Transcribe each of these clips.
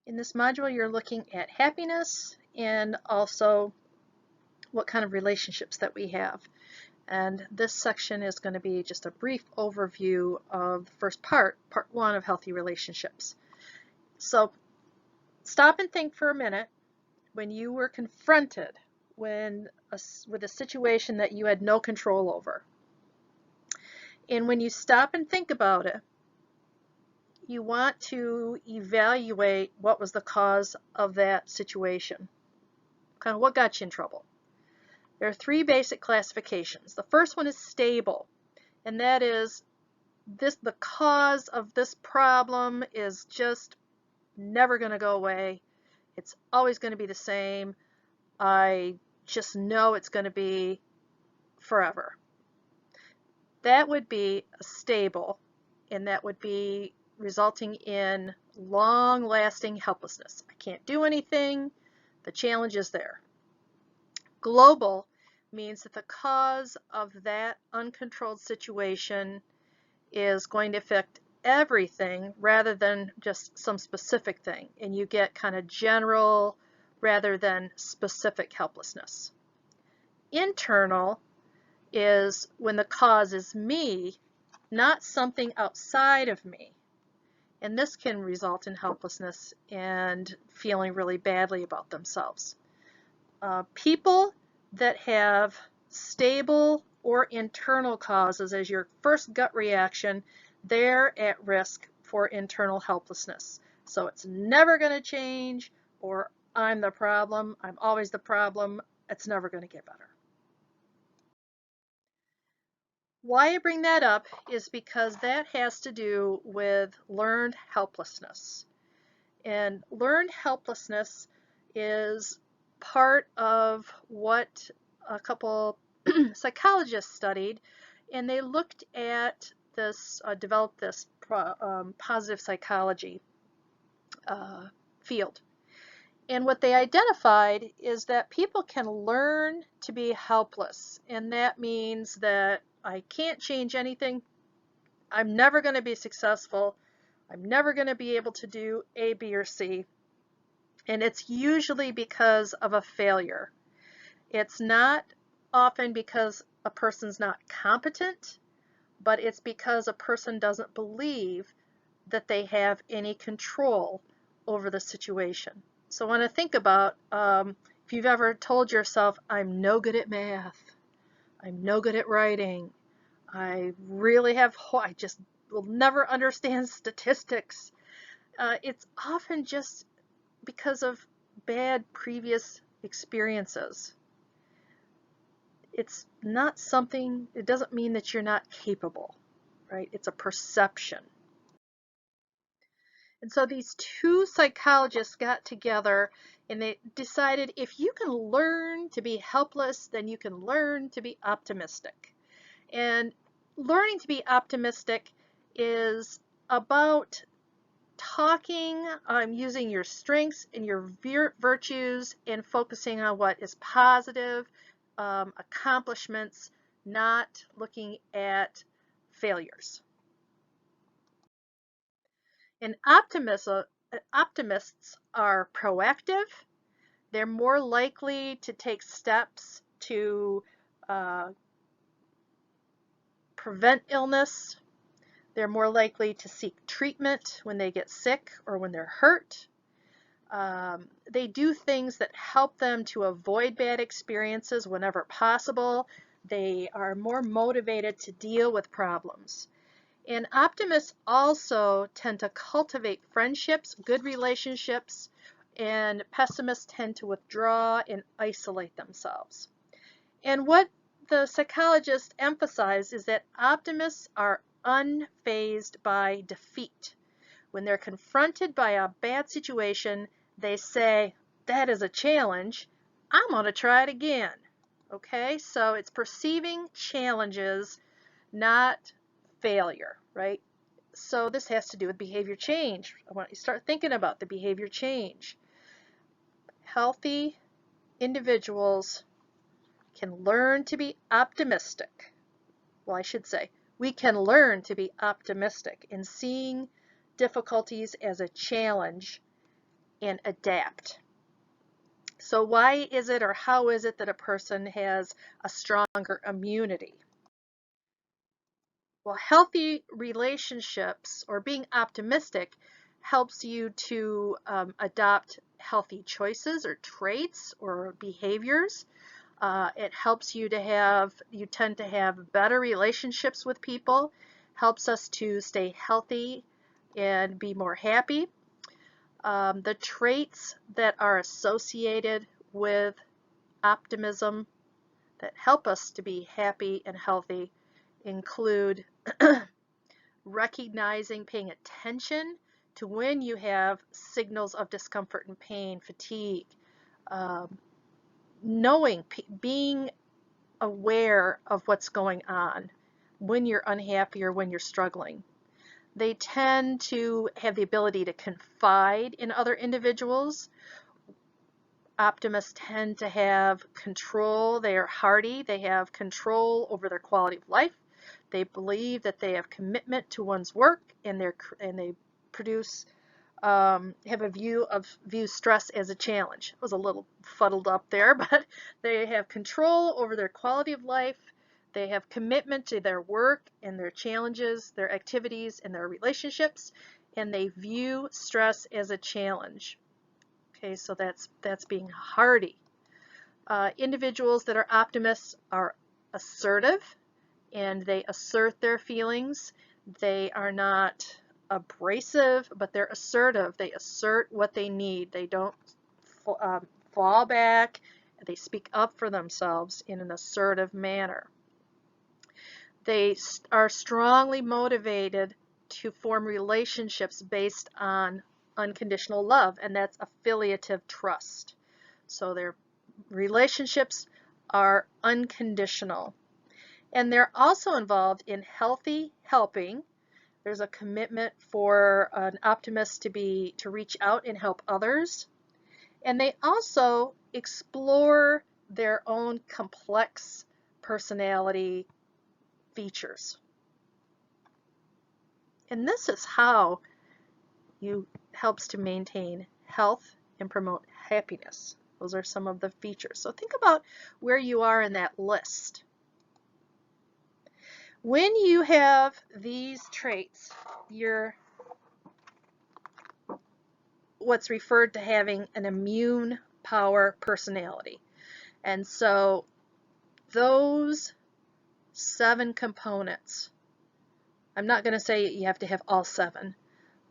In this module, you're looking at happiness and also what kind of relationships that we have. And this section is going to be just a brief overview of the first part one of healthy relationships. So stop and think for a minute when you were confronted with a situation that you had no control over. And when you stop and think about it, you want to evaluate what was the cause of that situation. Kind of what got you in trouble. There are three basic classifications. The first one is stable, and that is the cause of this problem is just never going to go away. It's always going to be the same. I just know it's going to be forever. That would be a stable, and that would be resulting in long-lasting helplessness. I can't do anything. The challenge is there. Global means that the cause of that uncontrolled situation is going to affect everything rather than just some specific thing, and you get kind of general rather than specific helplessness. Internal is when the cause is me, not something outside of me. And this can result in helplessness and feeling really badly about themselves. People that have stable or internal causes as your first gut reaction, they're at risk for internal helplessness. So it's never going to change, or I'm the problem, I'm always the problem, it's never going to get better. Why I bring that up is because that has to do with learned helplessness. And learned helplessness is part of what a couple psychologists studied, and they looked at this, developed this positive psychology field. And what they identified is that people can learn to be helpless, and that means that I can't change anything. I'm never going to be successful. I'm never going to be able to do A, B, or C. And it's usually because of a failure. It's not often because a person's not competent, but it's because a person doesn't believe that they have any control over the situation. So I want to think about if you've ever told yourself, I'm no good at math, I'm no good at writing, I just will never understand statistics. It's often just because of bad previous experiences. It's not something, it doesn't mean that you're not capable, right? It's a perception. And so these two psychologists got together and they decided if you can learn to be helpless, then you can learn to be optimistic. And learning to be optimistic is about talking, using your strengths and your virtues and focusing on what is positive, accomplishments, not looking at failures. And optimists are proactive. They're more likely to take steps to prevent illness. They're more likely to seek treatment when they get sick or when they're hurt. They do things that help them to avoid bad experiences whenever possible. They are more motivated to deal with problems. And optimists also tend to cultivate friendships, good relationships, and pessimists tend to withdraw and isolate themselves. And what the psychologists emphasize is that optimists are unfazed by defeat. When they're confronted by a bad situation, they say, that is a challenge, I'm going to try it again. Okay, so it's perceiving challenges, not failure, right? So this has to do with behavior change. I want you to start thinking about the behavior change. Healthy individuals can learn to be optimistic. Well, I should say, we can learn to be optimistic in seeing difficulties as a challenge and adapt. So why is it or how is it that a person has a stronger immunity? Well, healthy relationships or being optimistic helps you to adopt healthy choices or traits or behaviors. It helps you you tend to have better relationships with people, helps us to stay healthy and be more happy. The traits that are associated with optimism that help us to be happy and healthy include recognizing, paying attention to when you have signals of discomfort and pain, fatigue, knowing, being aware of what's going on when you're unhappy or when you're struggling. They tend to have the ability to confide in other individuals. Optimists tend to have control. They are hardy. They have control over their quality of life. They believe that they have commitment to one's work, and they produce have a view stress as a challenge. It was a little fuddled up there, but they have control over their quality of life. They have commitment to their work and their challenges, their activities, and their relationships, and they view stress as a challenge. Okay, so that's being hardy. Individuals that are optimists are assertive, and they assert their feelings. They are not abrasive, but they're assertive. They assert what they need. They don't fall back. They speak up for themselves in an assertive manner. They are strongly motivated to form relationships based on unconditional love, and that's affiliative trust. So their relationships are unconditional. And they're also involved in healthy helping. There's a commitment for an optimist to reach out and help others. And they also explore their own complex personality features. And this is how you helps to maintain health and promote happiness. Those are some of the features. So think about where you are in that list. When you have these traits, you're what's referred to having an immune power personality. And so those 7 components, I'm not going to say you have to have all 7,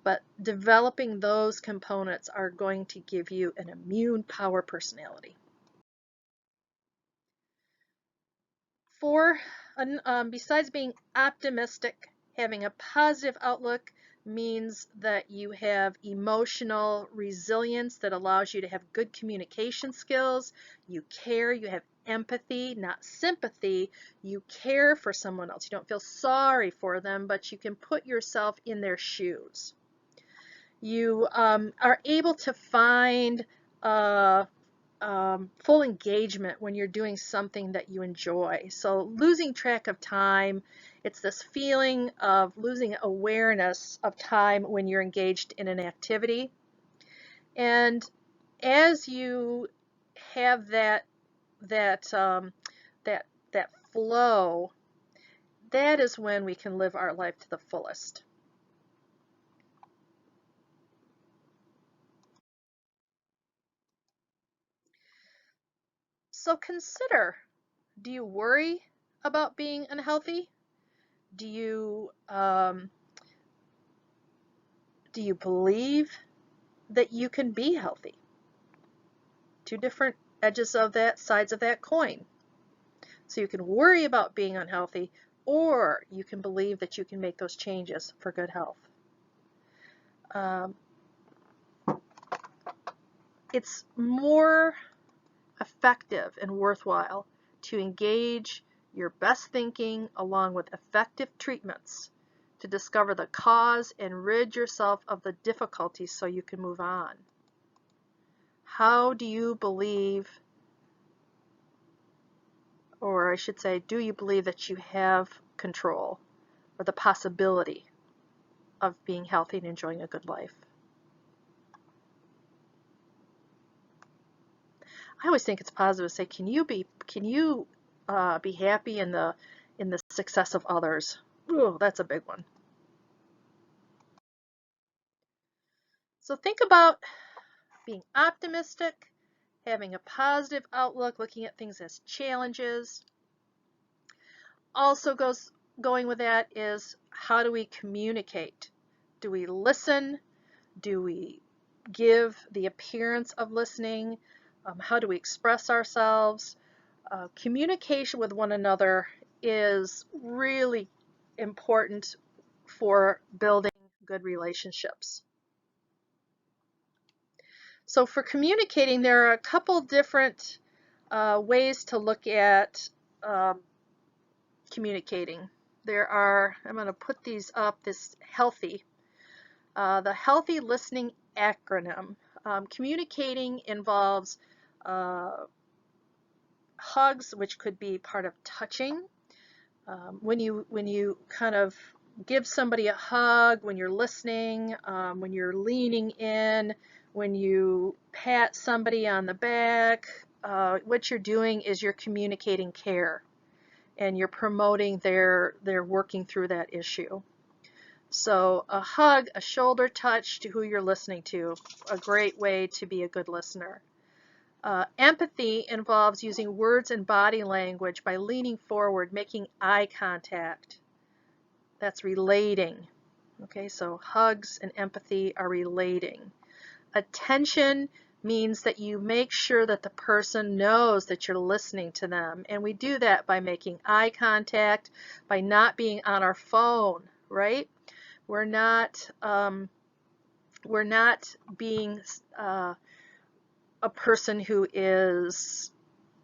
but developing those components are going to give you an immune power personality. Besides being optimistic, having a positive outlook means that you have emotional resilience that allows you to have good communication skills. You care, you have empathy, not sympathy. You care for someone else. You don't feel sorry for them, but you can put yourself in their shoes. You are able to find full engagement when you're doing something that you enjoy. So losing track of time, it's this feeling of losing awareness of time when you're engaged in an activity. And as you have that flow, that is when we can live our life to the fullest. So consider, do you worry about being unhealthy? Do you believe that you can be healthy? 2 different edges of that, sides of that coin. So you can worry about being unhealthy, or you can believe that you can make those changes for good health. It's more effective and worthwhile to engage your best thinking along with effective treatments to discover the cause and rid yourself of the difficulties so you can move on. How do you believe, or I should say, do you believe that you have control or the possibility of being healthy and enjoying a good life? I always think it's positive to say, can you be happy in the success of others? Ooh, that's a big one. So think about being optimistic, having a positive outlook, looking at things as challenges. Also going with that is, how do we communicate? Do we listen? Do we give the appearance of listening? How do we express ourselves? Communication with one another is really important for building good relationships. So for communicating, there are a couple different ways to look at communicating. I'm going to put these up, the healthy listening acronym. Communicating involves hugs, which could be part of touching. When you kind of give somebody a hug, when you're listening, when you're leaning in, when you pat somebody on the back, what you're doing is you're communicating care, and you're promoting their working through that issue. So a hug, a shoulder touch to who you're listening to, a great way to be a good listener. Empathy involves using words and body language by leaning forward, making eye contact. That's relating. Okay, so hugs and empathy are relating. Attention means that you make sure that the person knows that you're listening to them. And we do that by making eye contact, by not being on our phone, right? We're not being a person who is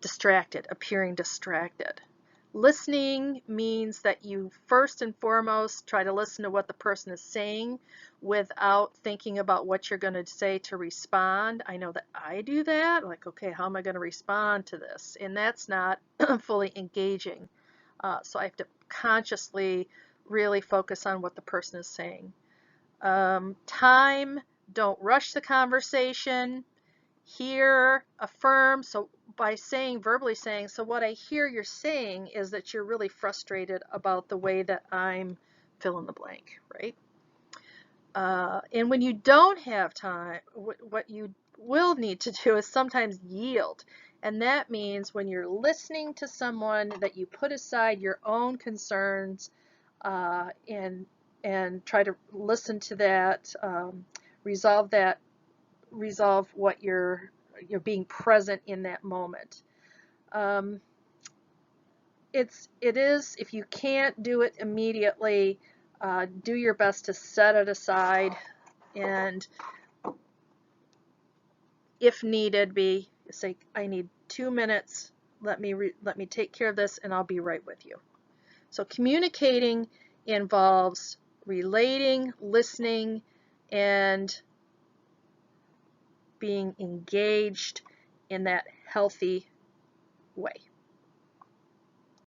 distracted, appearing distracted. Listening means that you first and foremost try to listen to what the person is saying without thinking about what you're going to say to respond. I know that I do that. Like, okay, how am I going to respond to this? And that's not fully engaging. So I have to consciously really focus on what the person is saying. Time, don't rush the conversation. Hear, affirm. So by verbally saying, so what I hear you're saying is that you're really frustrated about the way that I'm fill in the blank, right? And when you don't have time, what you will need to do is sometimes yield. And that means when you're listening to someone, that you put aside your own concerns and try to listen to that, resolve what you're being present in that moment. It is, if you can't do it immediately, do your best to set it aside, and if needed, say, I need 2 minutes, let me take care of this, and I'll be right with you. So communicating involves relating, listening, and being engaged in that healthy way.